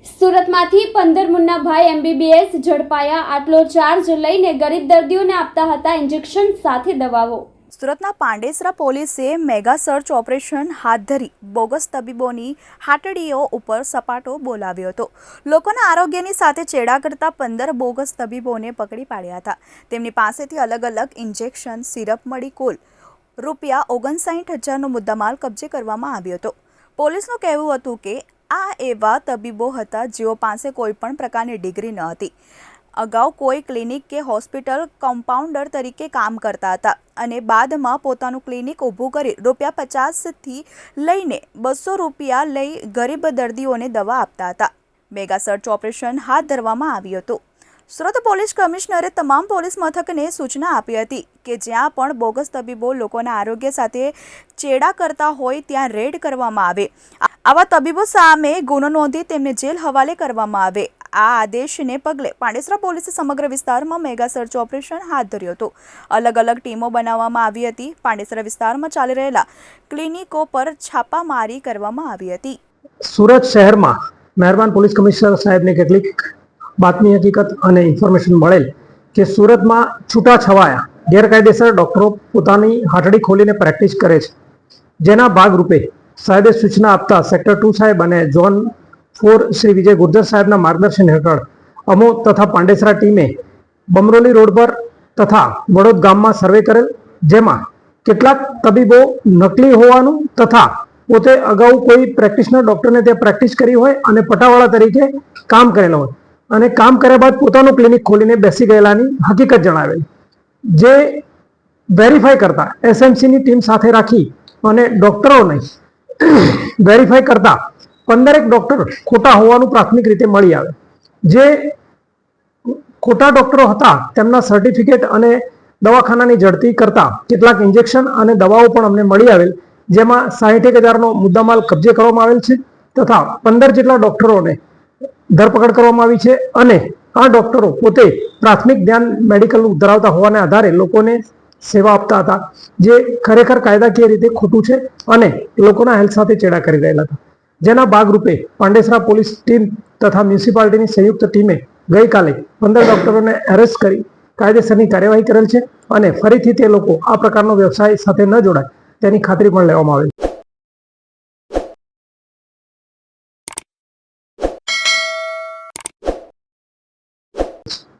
સુરતમાંથી 15 Munnabhai MBBS ઝડપાયા। આટલો charge લઈને ગરીબ દર્દીઓને આપતા હતા ઇન્જેક્શન સાથે દવાઓ। સુરતના પાંડેસરા પોલીસે મેગા સર્ચ ઓપરેશન હાથ ધરી બોગસ તબીબોની હાટડીઓ ઉપર સપાટો બોલાવ્યો હતો। લોકોના આરોગ્યની સાથે ચેડા કરતા 15 બોગસ તબીબોને પકડી પાડ્યા હતા। તેમની પાસેથી અલગ અલગ ઇન્જેક્શન, સિરપ મળી કુલ ₹59,000નો મુદ્દામાલ કબજે કરવામાં આવ્યો હતો। પોલીસનું કહેવું હતું કે આ એવા તબીબો હતા જેઓ પાસે કોઈ પણ પ્રકારની ડિગ્રી ન હતી, અગાઉ કોઈ ક્લિનિક કે હોસ્પિટલ કમ્પાઉન્ડર તરીકે કામ કરતા હતા અને બાદમાં પોતાનું ક્લિનિક ઊભું કરી ₹50થી લઈને ₹200 લઈ ગરીબ દર્દીઓને દવા આપતા હતા। મેગા સર્ચ ઓપરેશન હાથ ધરવામાં આવ્યું હતું। સુરત પોલીસ કમિશનરે તમામ પોલીસ મથકને સૂચના આપી હતી કે જ્યાં પણ બોગસ તબીબો લોકોના આરોગ્ય સાથે ચેડા કરતા હોય ત્યાં રેડ કરવામાં આવે। આવા તબીબો સામે ગુનો નોંધી તેમને જેલ હવાલે કરવામાં આવે। આ આદેશને પગલે પાંડેસરા પોલીસે સમગ્ર વિસ્તારમાં મેગા સર્ચ ઓપરેશન હાથ ધર્યું હતું। અલગ અલગ ટીમો બનાવવામાં આવી હતી। પાંડેસરા વિસ્તારમાં ચાલી રહેલા ક્લિનિકો પર છાપામારી કરવામાં આવી હતી। સુરત શહેરમાં મહેરબાન પોલીસ કમિશનર સાહેબને કેટલીક બાતમી હકીકત અને ઇન્ફોર્મેશન મળેલ કે સુરતમાં છૂટાછવાયા ગેરકાયદેસર ડોક્ટરો પોતાની હાટડી ખોલીને પ્રેક્ટિસ કરે છે, જેના ભાગરૂપે સાહેબે સૂચના આપતા સેક્ટર 2 સાહેબ અને ઝોન 4 શ્રી વિજય ગુર્જર સાહેબના માર્ગદર્શન હેઠળ અમો તથા પાંડેસરા ટીમે બમરોલી રોડ પર તથા વડોદ ગામમાં સર્વે કરેલ, જેમાં કેટલાક તબીબો નકલી હોવાનું તથા પોતે અગાઉ કોઈ પ્રેક્ટિશનર ડોક્ટરને ત્યાં પ્રેક્ટિસ કરી હોય અને પટાવાળા તરીકે કામ કરેલો હોય અને કામ કર્યા બાદ પોતાનું ક્લિનિક ખોલીને બેસી ગયેલાની હકીકત જણાવેલી, જે વેરીફાઈ કરતા SMCની ટીમ સાથે રાખી અને ડોક્ટરોને વેરીફાઈ કરતા 15 ડોક્ટર ખોટા હોવાનું પ્રાથમિક રીતે મળી આવે। જે ખોટા ડોક્ટરો હતા તેમના સર્ટિફિકેટ અને દવાખાનાની ઝડપી કરતા કેટલાક ઇન્જેક્શન અને દવાઓ પણ અમને મળી આવેલ, જેમાં 61,000નો મુદ્દામાલ કબજે કરવામાં આવેલ છે તથા 15 જેટલા ડોક્ટરોને ધરપકડ કરવામાં આવી છે અને આ ડોક્ટરો પોતે પ્રાથમિક ધ્યાન મેડિકલનું ધરાવતા હોવાને આધારે લોકોને સેવા આપતા હતા, જે ખરેખર કાયદાકીય રીતે ખોટું છે અને લોકોના હેલ્થ સાથે ચેડા કરી રહેલા હતા। જેના ભાગરૂપે પાંડેસરા પોલીસ ટીમ તથા મ્યુનિસિપાલિટીની સંયુક્ત ટીમે ગઈકાલે 15 ડોક્ટરોને એરેસ્ટ કરી કાયદેસરની કાર્યવાહી કરેલ છે અને ફરીથી તે લોકો આ પ્રકારનો વ્યવસાય સાથે ન જોડાય તેની ખાતરી પણ લેવામાં આવેલ છે।